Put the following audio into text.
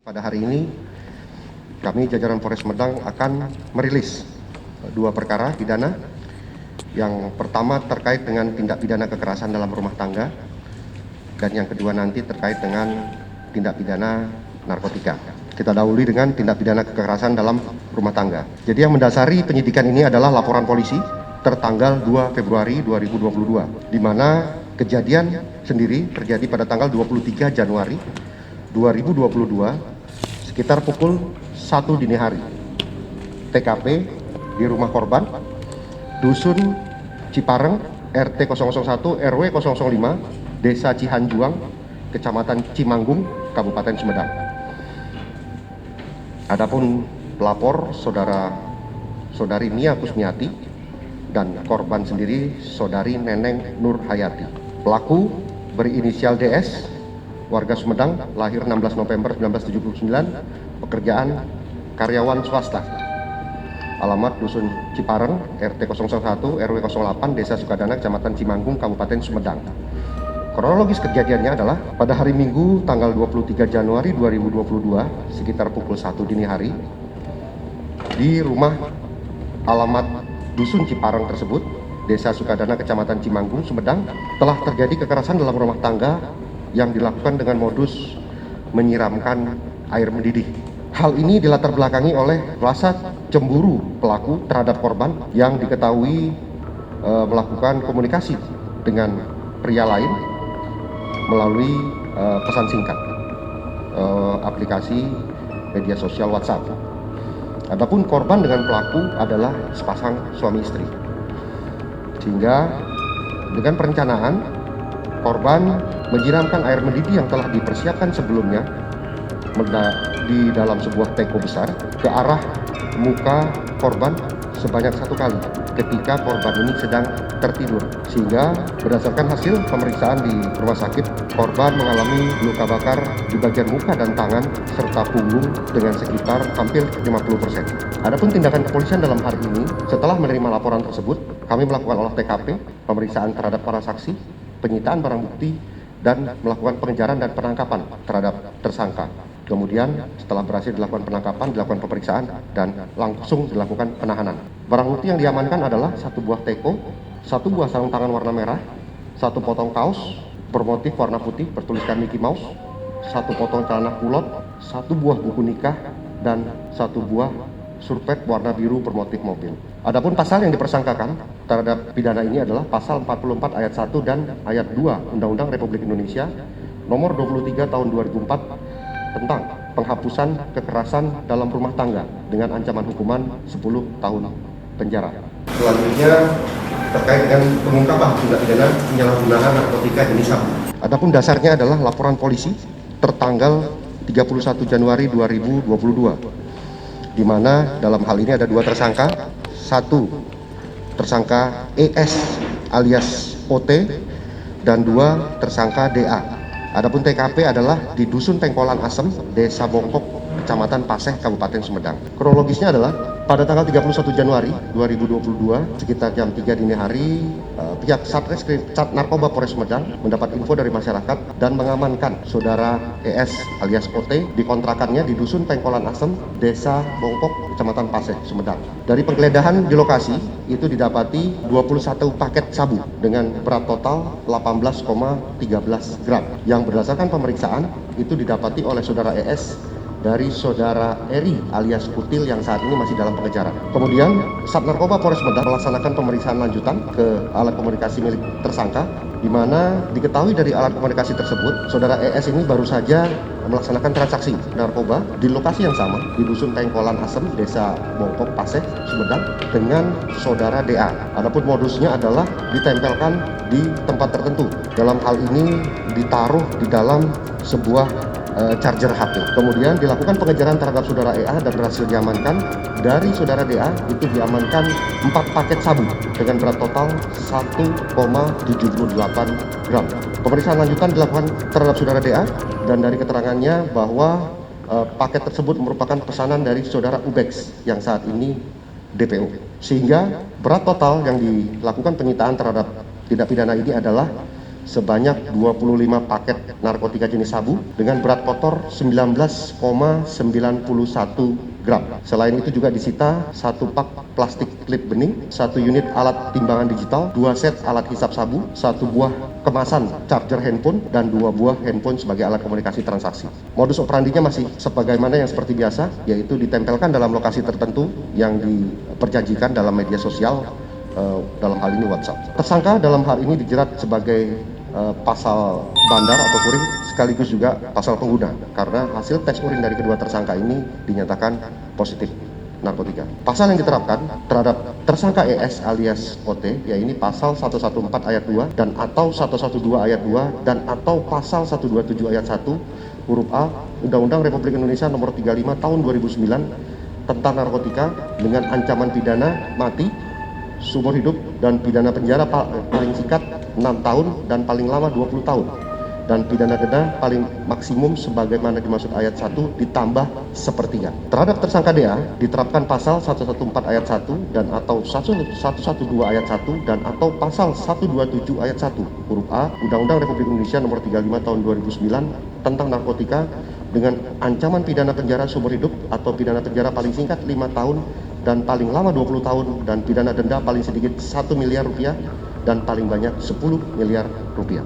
Pada hari ini, kami jajaran Polres Sumedang akan merilis dua perkara pidana. Yang pertama terkait dengan tindak pidana kekerasan dalam rumah tangga, dan yang kedua nanti terkait dengan tindak pidana narkotika. Kita dahului dengan tindak pidana kekerasan dalam rumah tangga. Jadi yang mendasari penyidikan ini adalah laporan polisi tertanggal 2 Februari 2022, di mana kejadian sendiri terjadi pada tanggal 23 Januari 2022 sekitar pukul 1 dini hari. TKP di rumah korban, Dusun Cipareng, RT 001 RW 005, Desa Cihanjuang, Kecamatan Cimanggung, Kabupaten Sumedang. Adapun pelapor saudari Nia Kusmiati dan korban sendiri saudari Neneng Nur Hayati. Pelaku berinisial DS, warga Sumedang, lahir 16 November 1979, pekerjaan karyawan swasta. Alamat Dusun Cipareng, RT 001 RW 08, Desa Sukadana, Kecamatan Cimanggung, Kabupaten Sumedang. Kronologis kejadiannya adalah pada hari Minggu tanggal 23 Januari 2022 sekitar pukul 1 dini hari, di rumah alamat Dusun Cipareng tersebut, Desa Sukadana, Kecamatan Cimanggung, Sumedang, telah terjadi kekerasan dalam rumah tangga yang dilakukan dengan modus menyiramkan air mendidih. Hal ini dilatar belakangi oleh rasa cemburu pelaku terhadap korban yang diketahui melakukan komunikasi dengan pria lain melalui pesan singkat, aplikasi media sosial WhatsApp. Adapun korban dengan pelaku adalah sepasang suami istri. Sehingga dengan perencanaan, korban menyiramkan air mendidih yang telah dipersiapkan sebelumnya di dalam sebuah teko besar ke arah muka korban sebanyak 1 kali ketika korban ini sedang tertidur. Sehingga berdasarkan hasil pemeriksaan di rumah sakit, korban mengalami luka bakar di bagian muka dan tangan serta punggung dengan sekitar hampir 50%. Adapun tindakan kepolisian dalam hari ini, setelah menerima laporan tersebut, kami melakukan olah TKP, pemeriksaan terhadap para saksi, penyitaan barang bukti, dan melakukan pengejaran dan penangkapan terhadap tersangka. Kemudian setelah berhasil dilakukan penangkapan, dilakukan pemeriksaan, dan langsung dilakukan penahanan. Barang bukti yang diamankan adalah 1 buah teko, 1 buah sarung tangan warna merah, 1 potong kaos bermotif warna putih bertuliskan Mickey Mouse, 1 potong celana kulot, 1 buah buku nikah, dan 1 buah surpet warna biru bermotif mobil. Adapun pasal yang dipersangkakan terhadap pidana ini adalah pasal 44 ayat 1 dan ayat 2 Undang-Undang Republik Indonesia nomor 23 tahun 2004 tentang penghapusan kekerasan dalam rumah tangga dengan ancaman hukuman 10 tahun penjara. Selanjutnya terkait dengan pengungkapan tindak pidana penyalahgunaan narkotika jenis sabu. Adapun dasarnya adalah laporan polisi tertanggal 31 Januari 2022, di mana dalam hal ini ada 2 tersangka, 1 tersangka ES alias OT dan 2 tersangka DA. Adapun TKP adalah di Dusun Tengkolan Asem, Desa Bongkok, Kecamatan Paseh, Kabupaten Sumedang. Kronologisnya adalah pada tanggal 31 Januari 2022 sekitar jam 3 dini hari, pihak Satreskrim Sat Narkoba Polres Sumedang mendapat info dari masyarakat dan mengamankan saudara ES alias OT di kontrakannya di Dusun Tengkolan Asem, Desa Bongkok, Kecamatan Paseh, Sumedang. Dari penggeledahan di lokasi itu didapati 21 paket sabu dengan berat total 18,13 gram yang berdasarkan pemeriksaan itu didapati oleh saudara ES dari saudara Eri alias Kutil yang saat ini masih dalam pengejaran. Kemudian Sat Narkoba Polres Sumedang melaksanakan pemeriksaan lanjutan ke alat komunikasi milik tersangka, di mana diketahui dari alat komunikasi tersebut saudara ES ini baru saja melaksanakan transaksi narkoba di lokasi yang sama di Dusun Tengkolan Asem, Desa Bongkok, Paseh, Sumedang dengan saudara DA. Adapun modusnya adalah ditempelkan di tempat tertentu. Dalam hal ini ditaruh di dalam sebuah charger HP. Kemudian dilakukan pengejaran terhadap saudara EA dan berhasil diamankan. Dari saudara DA itu diamankan 4 paket sabu dengan berat total 1,78 gram. Pemeriksaan lanjutan dilakukan terhadap saudara DA dan dari keterangannya bahwa paket tersebut merupakan pesanan dari saudara Ubex yang saat ini DPO. Sehingga berat total yang dilakukan penyitaan terhadap tindak pidana ini adalah sebanyak 25 paket narkotika jenis sabu dengan berat kotor 19,91 gram. Selain itu juga disita 1 pak plastik klip bening, 1 unit alat timbangan digital, 2 set alat hisap sabu, 1 buah kemasan charger handphone, dan 2 buah handphone sebagai alat komunikasi transaksi. Modus operandinya masih sebagaimana yang seperti biasa, yaitu ditempelkan dalam lokasi tertentu yang diperjanjikan dalam media sosial, dalam hal ini WhatsApp. Tersangka dalam hal ini dijerat sebagai pasal bandar atau kurir sekaligus juga pasal pengguna karena hasil tes urin dari kedua tersangka ini dinyatakan positif narkotika. Pasal yang diterapkan terhadap tersangka ES alias OT yaitu pasal 114 ayat 2 dan atau 112 ayat 2 dan atau pasal 127 ayat 1 huruf A Undang-Undang Republik Indonesia Nomor 35 Tahun 2009 tentang narkotika dengan ancaman pidana mati, seumur hidup, dan pidana penjara paling singkat 6 tahun dan paling lama 20 tahun, dan pidana denda paling maksimum sebagaimana dimaksud ayat 1 ditambah sepertiga. Terhadap tersangka DA diterapkan pasal 114 ayat 1 dan atau 112 ayat 1 dan atau pasal 127 ayat 1 huruf A Undang-Undang Republik Indonesia Nomor 35 Tahun 2009 tentang narkotika dengan ancaman pidana penjara seumur hidup atau pidana penjara paling singkat 5 tahun dan paling lama 20 tahun dan pidana denda paling sedikit 1 miliar rupiah dan paling banyak 10 miliar rupiah.